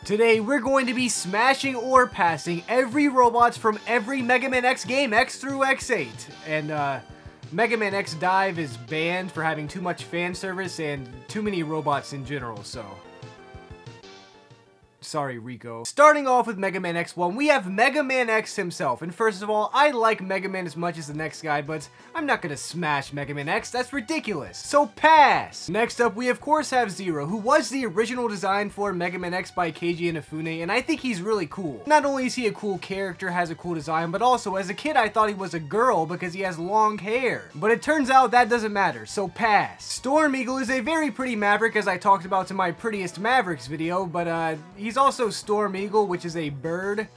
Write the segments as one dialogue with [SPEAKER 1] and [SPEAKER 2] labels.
[SPEAKER 1] Today, we're going to be smashing or passing every robots from every Mega Man X game, X through X8. And, Mega Man X Dive is banned for having too much fan service and too many robots in general, so... Sorry, Rico. Starting off with Mega Man X1, we have Mega Man X himself. And first of all, I like Mega Man as much as the next guy, but I'm not gonna smash Mega Man X, that's ridiculous. So pass! Next up, we of course have Zero, who was the original design for Mega Man X by Keiji Inafune, and I think he's really cool. Not only is he a cool character, has a cool design, but also as a kid I thought he was a girl because he has long hair. But it turns out that doesn't matter, so pass. Storm Eagle is a very pretty Maverick, as I talked about in my Prettiest Mavericks video, but he's also Storm Eagle, which is a bird.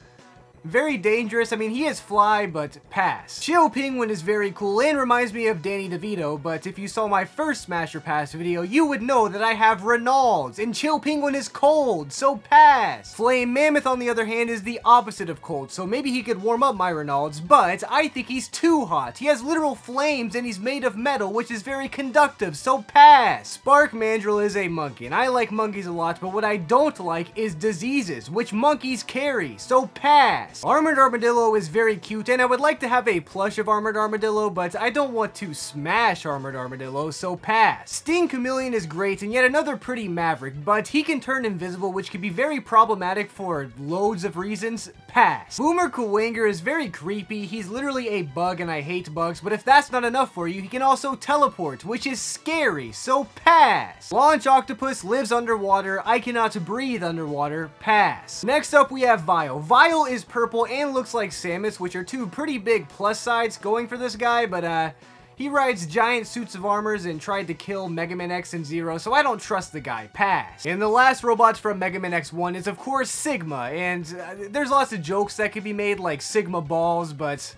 [SPEAKER 1] Very dangerous. I mean, he is fly, but pass. Chill Penguin is very cool and reminds me of Danny DeVito, but if you saw my first Smash or Pass video, you would know that I have Reynolds, and Chill Penguin is cold, so pass. Flame Mammoth, on the other hand, is the opposite of cold, so maybe he could warm up my Reynolds, but I think he's too hot. He has literal flames, and he's made of metal, which is very conductive, so pass. Spark Mandrill is a monkey, and I like monkeys a lot, but what I don't like is diseases, which monkeys carry, so pass. Armored Armadillo is very cute, and I would like to have a plush of Armored Armadillo, but I don't want to smash Armored Armadillo, so pass. Sting Chameleon is great, and yet another pretty Maverick, but he can turn invisible, which can be very problematic for loads of reasons. Pass. Boomer Kuwanger is very creepy. He's literally a bug, and I hate bugs, but if that's not enough for you, he can also teleport, which is scary, so pass. Launch Octopus lives underwater. I cannot breathe underwater. Pass. Next up, we have Vile. Vile is purple and looks like Samus, which are two pretty big plus sides going for this guy, but he rides giant suits of armors and tried to kill Mega Man X and Zero, so I don't trust the guy. Pass. And the last robots from Mega Man X1 is of course Sigma, and there's lots of jokes that could be made like Sigma balls, but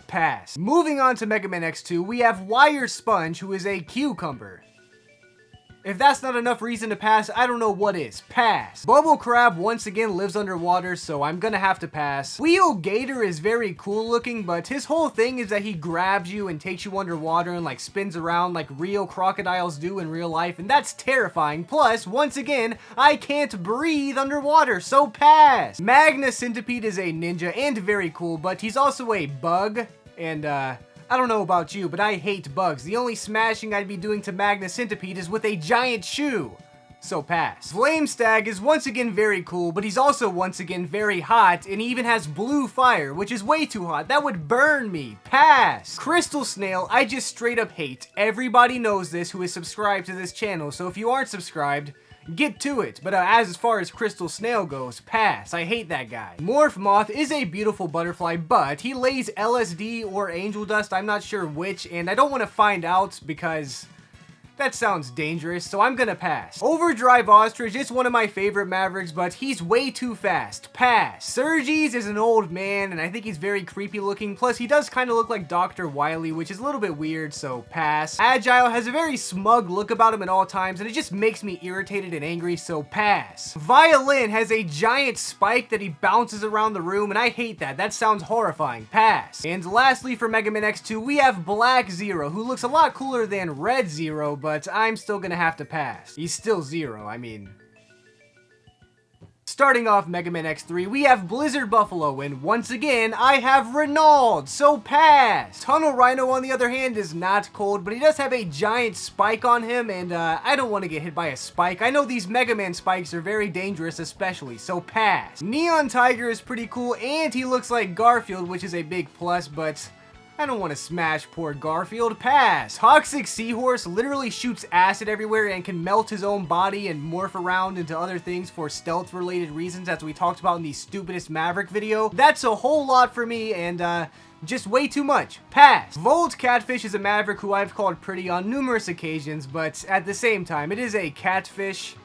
[SPEAKER 1] pass. Moving on to Mega Man X2, we have Wire Sponge, who is a cucumber. If that's not enough reason to pass, I don't know what is. Pass. Bubble Crab once again lives underwater, so I'm gonna have to pass. Wheel Gator is very cool looking, but his whole thing is that he grabs you and takes you underwater and like spins around like real crocodiles do in real life, and that's terrifying. Plus, once again, I can't breathe underwater, so pass. Magna Centipede is a ninja and very cool, but he's also a bug, and I don't know about you, but I hate bugs. The only smashing I'd be doing to Magna Centipede is with a giant shoe. So pass. Flame Stag is once again very cool, but he's also once again very hot, and he even has blue fire, which is way too hot. That would burn me. Pass. Crystal Snail, I just straight up hate. Everybody knows this who is subscribed to this channel, so if you aren't subscribed, get to it. But as far as Crystal Snail goes, pass. I hate that guy. Morph Moth is a beautiful butterfly, but he lays LSD or angel dust, I'm not sure which, and I don't want to find out because that sounds dangerous, so I'm gonna pass. Overdrive Ostrich is one of my favorite Mavericks, but he's way too fast. Pass. Serges is an old man, and I think he's very creepy looking, plus he does kind of look like Dr. Wily, which is a little bit weird, so pass. Agile has a very smug look about him at all times, and it just makes me irritated and angry, so pass. Violin has a giant spike that he bounces around the room, and I hate that. That sounds horrifying. Pass. And lastly, for Mega Man X2, we have Black Zero, who looks a lot cooler than Red Zero, but I'm still gonna have to pass. He's still Zero, I mean. Starting off Mega Man X3, we have Blizzard Buffalo, and once again, I have Reynolds, so pass! Tunnel Rhino, on the other hand, is not cold, but he does have a giant spike on him, and I don't want to get hit by a spike. I know these Mega Man spikes are very dangerous especially, so pass. Neon Tiger is pretty cool, and he looks like Garfield, which is a big plus, but I don't want to smash poor Garfield. Pass. Toxic Seahorse literally shoots acid everywhere and can melt his own body and morph around into other things for stealth related reasons, as we talked about in the Stupidest Maverick video. That's a whole lot for me, and just way too much. Pass. Volt Catfish is a Maverick who I've called pretty on numerous occasions, but at the same time, it is a catfish.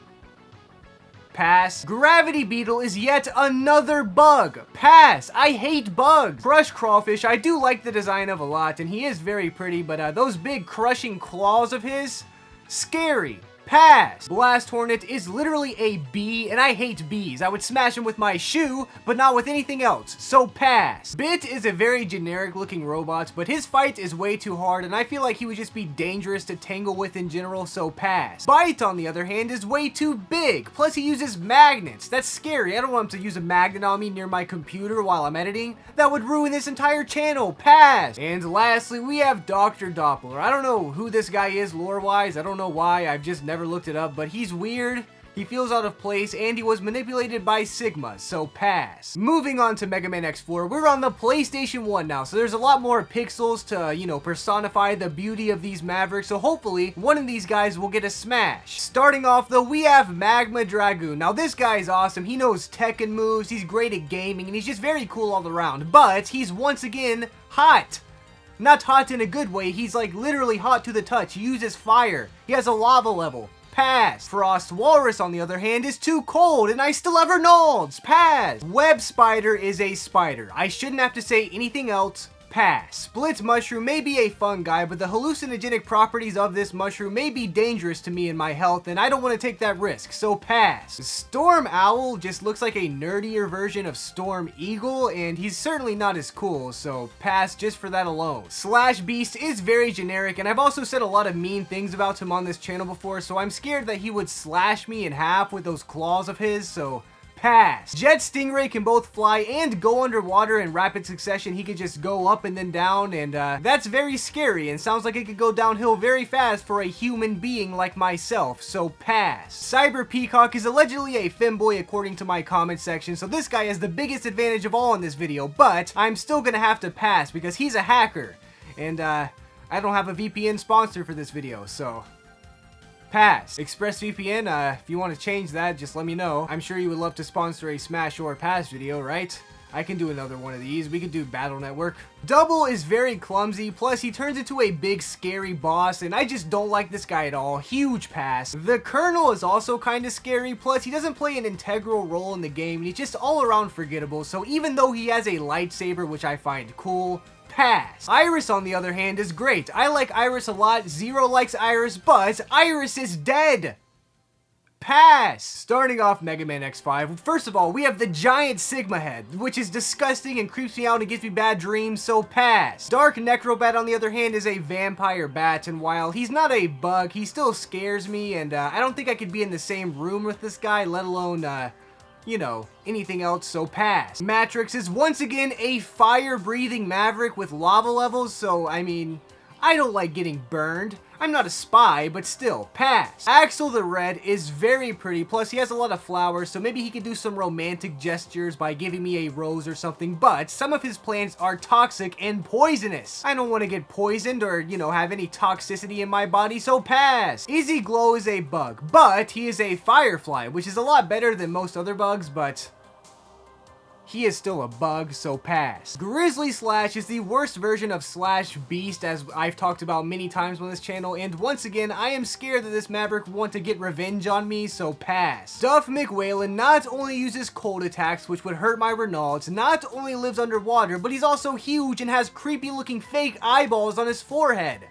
[SPEAKER 1] Pass. Gravity Beetle is yet another bug. Pass. I hate bugs. Crush Crawfish, I do like the design of a lot, and he is very pretty, but those big crushing claws of his, scary. Pass. Blast Hornet is literally a bee, and I hate bees. I would smash him with my shoe, but not with anything else, so pass. Bit is a very generic looking robot, but his fight is way too hard, and I feel like he would just be dangerous to tangle with in general, so pass. Bite, on the other hand, is way too big, plus he uses magnets. That's scary. I don't want him to use a magnet on me near my computer while I'm editing. That would ruin this entire channel. Pass. And lastly, we have Dr. Doppler. I don't know who this guy is lore-wise. I don't know why. I've just never looked it up, but he's weird. He feels out of place, and he was manipulated by Sigma, so pass. Moving on to Mega Man X4, we're on the PlayStation 1 now, so there's a lot more pixels to, you know, personify the beauty of these Mavericks, so hopefully one of these guys will get a smash. Starting off though, we have Magma Dragoon. Now this guy is awesome. He knows Tekken moves, he's great at gaming, and he's just very cool all around, but he's once again hot. Not hot in a good way, he's like literally hot to the touch. He uses fire. He has a lava level. Pass. Frost Walrus, on the other hand, is too cold, and I still have Reynolds. Pass. Web Spider is a spider. I shouldn't have to say anything else. Pass. Split Mushroom may be a fun guy, but the hallucinogenic properties of this mushroom may be dangerous to me and my health, and I don't want to take that risk, so pass. Storm Owl just looks like a nerdier version of Storm Eagle, and he's certainly not as cool, so pass just for that alone. Slash Beast is very generic, and I've also said a lot of mean things about him on this channel before, so I'm scared that he would slash me in half with those claws of his, so pass. Jet Stingray can both fly and go underwater in rapid succession. He could just go up and then down, and that's very scary and sounds like it could go downhill very fast for a human being like myself, so pass. Cyber Peacock is allegedly a femboy according to my comment section, so this guy has the biggest advantage of all in this video, but I'm still gonna have to pass because he's a hacker, and I don't have a VPN sponsor for this video, so pass. ExpressVPN, if you want to change that, just let me know. I'm sure you would love to sponsor a smash or pass video, right? I can do another one of these. We could do Battle Network. Double is very clumsy, plus he turns into a big scary boss, and I just don't like this guy at all. Huge pass. The Colonel is also kind of scary, plus he doesn't play an integral role in the game, and he's just all around forgettable, so even though he has a lightsaber, which I find cool, pass. Iris, on the other hand, is great. I like Iris a lot. Zero likes Iris, but Iris is dead. Pass. Starting off Mega Man X5, first of all, we have the giant Sigma head, which is disgusting and creeps me out and gives me bad dreams, so pass. Dark Necrobat, on the other hand, is a vampire bat, and while he's not a bug, he still scares me, and I don't think I could be in the same room with this guy, let alone, you know, anything else, so pass. Matrix is once again a fire-breathing maverick with lava levels, so, I mean, I don't like getting burned. I'm not a spy, but still, pass. Axel the Red is very pretty, plus he has a lot of flowers, so maybe he could do some romantic gestures by giving me a rose or something, but some of his plants are toxic and poisonous. I don't want to get poisoned or, you know, have any toxicity in my body, so pass. Easy Glow is a bug, but he is a firefly, which is a lot better than most other bugs, but he is still a bug, so pass. Grizzly Slash is the worst version of Slash Beast, as I've talked about many times on this channel, and once again, I am scared that this Maverick will want to get revenge on me, so pass. Duff McWhalen not only uses cold attacks, which would hurt my Reynolds, not only lives underwater, but he's also huge and has creepy looking fake eyeballs on his forehead.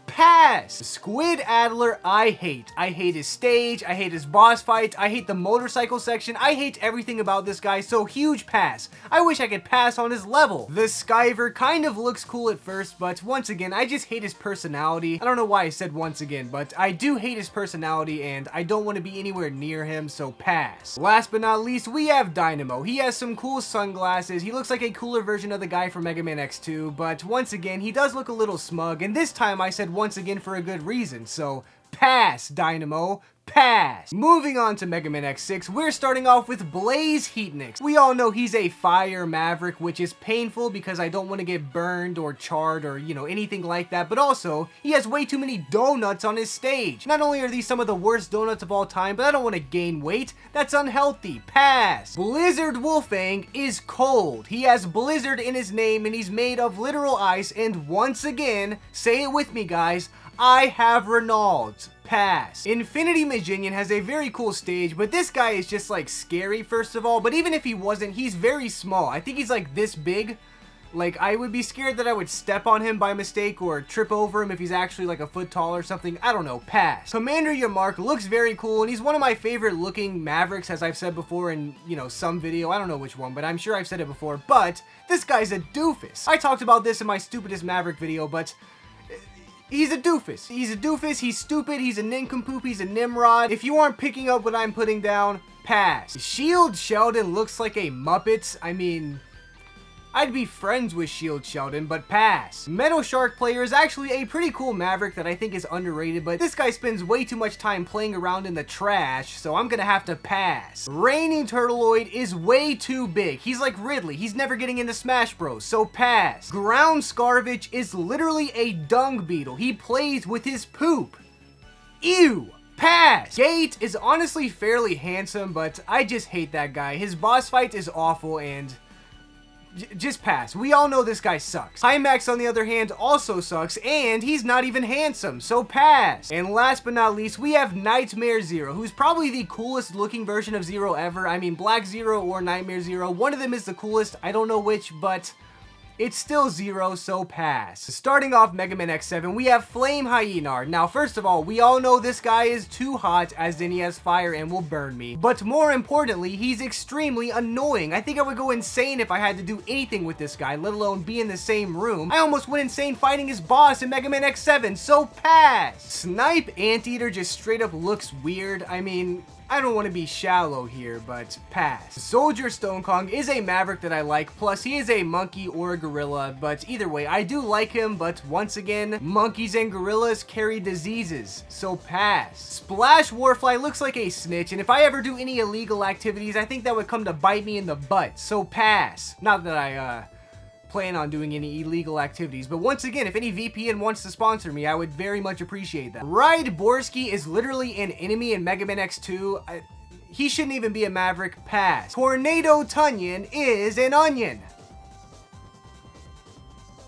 [SPEAKER 1] Pass. Squid Adler, I hate. I hate his stage, I hate his boss fight, I hate the motorcycle section, I hate everything about this guy, so huge pass. I wish I could pass on his level. The Skyver kind of looks cool at first, but once again, I just hate his personality. I don't know why I said once again, but I do hate his personality, and I don't want to be anywhere near him, so pass. Last but not least, we have Dynamo. He has some cool sunglasses, he looks like a cooler version of the guy from Mega Man X2, but once again, he does look a little smug, and this time I said once again for a good reason, so pass, Dynamo. Pass. Moving on to Mega Man X6, we're starting off with Blaze Heatnix. We all know he's a fire maverick, which is painful because I don't want to get burned or charred or, you know, anything like that, but also, he has way too many donuts on his stage. Not only are these some of the worst donuts of all time, but I don't want to gain weight. That's unhealthy. Pass. Blizzard Wolfang is cold. He has Blizzard in his name and he's made of literal ice, and once again, say it with me guys, I have Reynolds. Pass. Infinity Maginian has a very cool stage, but this guy is just like scary first of all, but even if he wasn't, he's very small. I think he's like this big, Like, I would be scared that I would step on him by mistake or trip over him if he's actually like a foot tall or something. I don't know, pass. Commander Yamark looks very cool, and he's one of my favorite looking Mavericks, as I've said before in, you know, some video. I don't know which one, but I'm sure I've said it before. But this guy's a doofus. I talked about this in my stupidest Maverick video, but he's a doofus. He's a doofus, he's stupid, he's a nincompoop, he's a Nimrod. If you aren't picking up what I'm putting down, pass. Shield Sheldon looks like a Muppet. I mean, I'd be friends with Shield Sheldon, but pass. Metal Shark player is actually a pretty cool Maverick that I think is underrated, but this guy spends way too much time playing around in the trash, so I'm gonna have to pass. Raining Turtleoid is way too big. He's like Ridley. He's never getting into Smash Bros, so pass. Ground Scarvich is literally a dung beetle. He plays with his poop. Ew. Pass! Gate is honestly fairly handsome, but I just hate that guy. His boss fight is awful, and just pass. We all know this guy sucks. Hymax, on the other hand, also sucks, and he's not even handsome, so pass. And last but not least, we have Nightmare Zero, who's probably the coolest looking version of Zero ever. I mean, Black Zero or Nightmare Zero, one of them is the coolest. I don't know which, but it's still Zero, so pass. Starting off Mega Man X7, we have Flame Hyenar. Now, first of all, we all know this guy is too hot, as in he has fire and will burn me. But more importantly, he's extremely annoying. I think I would go insane if I had to do anything with this guy, let alone be in the same room. I almost went insane fighting his boss in Mega Man X7, so pass. Snipe Anteater just straight up looks weird. I mean, I don't want to be shallow here, but pass. Soldier Stone Kong is a Maverick that I like, plus he is a monkey or a gorilla, but either way, I do like him, but once again, monkeys and gorillas carry diseases, so pass. Splash Warfly looks like a snitch, and if I ever do any illegal activities, I think that would come to bite me in the butt, so pass. Not that I, plan on doing any illegal activities, but once again, if any VPN wants to sponsor me, I would very much appreciate that. Ride Borsky is literally an enemy in Mega Man X2. He shouldn't even be a Maverick. Pass. Tornado Tunyon is an onion.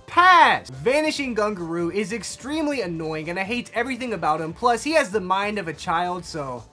[SPEAKER 1] Pass. Vanishing Gungaroo is extremely annoying, and I hate everything about him, plus he has the mind of a child, so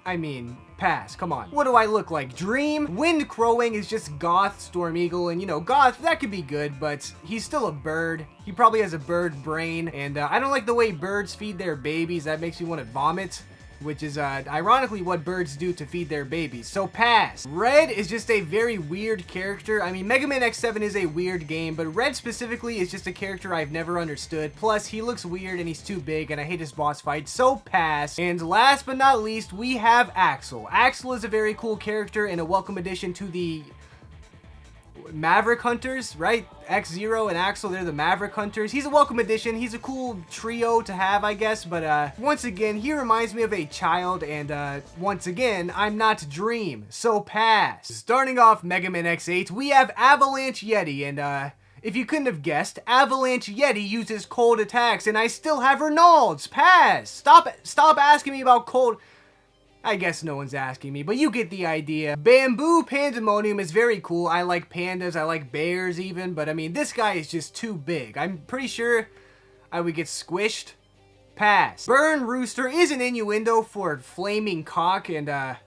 [SPEAKER 1] I mean, pass, come on. What do I look like? Dream? Wind Crowing is just Goth Storm Eagle, and you know, Goth, that could be good, but he's still a bird. He probably has a bird brain, and I don't like the way birds feed their babies. That makes me want to vomit, which is ironically what birds do to feed their babies, so pass. Red is just a very weird character. I mean, Mega Man X7 is a weird game, but Red specifically is just a character I've never understood. Plus, he looks weird and he's too big, and I hate his boss fight, so pass. And last but not least, we have Axel. Axel is a very cool character and a welcome addition to the Maverick Hunters, right? X-Zero and Axel, they're the Maverick Hunters. He's a welcome addition. He's a cool trio to have, I guess, but once again, he reminds me of a child, and once again, I'm not Dream, so pass. Starting off Mega Man X8, we have Avalanche Yeti, and if you couldn't have guessed, Avalanche Yeti uses cold attacks, and I still have Reynolds. Pass. Stop asking me about cold. I guess no one's asking me, but you get the idea. Bamboo Pandemonium is very cool. I like pandas, I like bears even, but I mean, this guy is just too big. I'm pretty sure I would get squished. Pass. Burn Rooster is an innuendo for flaming cock, and I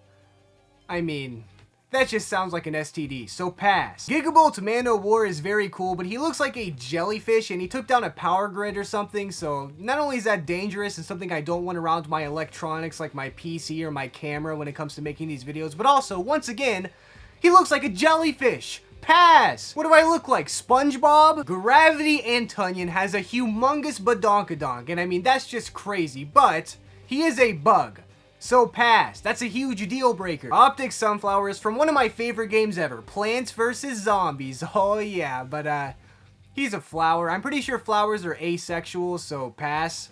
[SPEAKER 1] mean, that just sounds like an STD, so pass. Gigabolt Mano War is very cool, but he looks like a jellyfish, and he took down a power grid or something, so not only is that dangerous and something I don't want around my electronics like my PC or my camera when it comes to making these videos, but also, once again, he looks like a jellyfish. Pass. What do I look like? SpongeBob? Gravity Antunyon has a humongous badonkadonk, and I mean, that's just crazy, but he is a bug. So pass. That's a huge deal breaker. Optic Sunflower is from one of my favorite games ever, Plants vs. Zombies. Oh yeah, but he's a flower. I'm pretty sure flowers are asexual, so pass.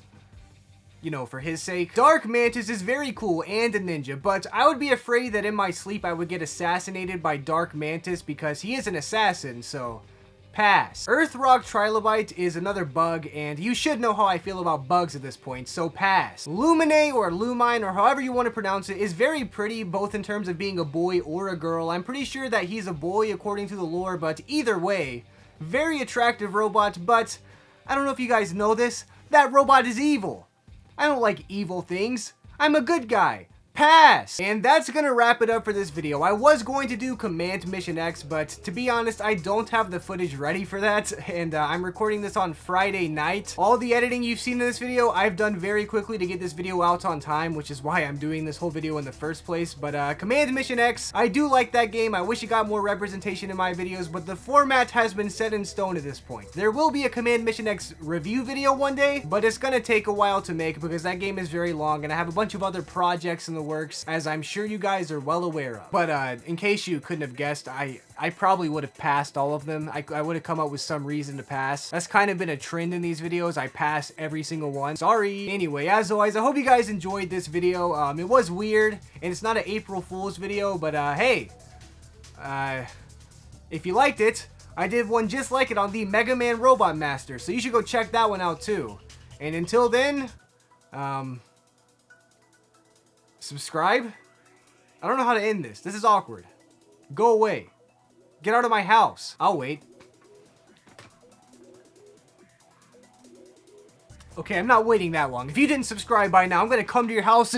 [SPEAKER 1] You know, for his sake. Dark Mantis is very cool and a ninja, but I would be afraid that in my sleep I would get assassinated by Dark Mantis because he is an assassin, so pass. Earthrock Trilobite is another bug, and you should know how I feel about bugs at this point, so pass. Lumine or Lumine, or however you want to pronounce it, is very pretty, both in terms of being a boy or a girl. I'm pretty sure that he's a boy according to the lore, but either way, very attractive robot, but I don't know if you guys know this, that robot is evil. I don't like evil things. I'm a good guy. pass! And that's gonna wrap it up for this video. I was going to do Command Mission X, but to be honest, I don't have the footage ready for that, and I'm recording this on Friday night. All the editing you've seen in this video, I've done very quickly to get this video out on time, which is why I'm doing this whole video in the first place. But Command Mission X, I do like that game. I wish it got more representation in my videos, but the format has been set in stone at this point. There will be a Command Mission X review video one day, but it's gonna take a while to make because that game is very long, and I have a bunch of other projects in the works, as I'm sure you guys are well aware of. But in case you couldn't have guessed, I probably would have passed all of them. I would have come up with some reason to pass. That's kind of been a trend in these videos. I pass every single one. Sorry. Anyway, as always, I hope you guys enjoyed this video. It was weird, and it's not an April Fool's video, but hey, if you liked it, I did one just like it on the Mega Man Robot Master, so you should go check that one out too. And until then, subscribe? I don't know how to end this. This is awkward. Go away. Get out of my house. I'll wait. Okay, I'm not waiting that long. If you didn't subscribe by now, I'm gonna come to your house and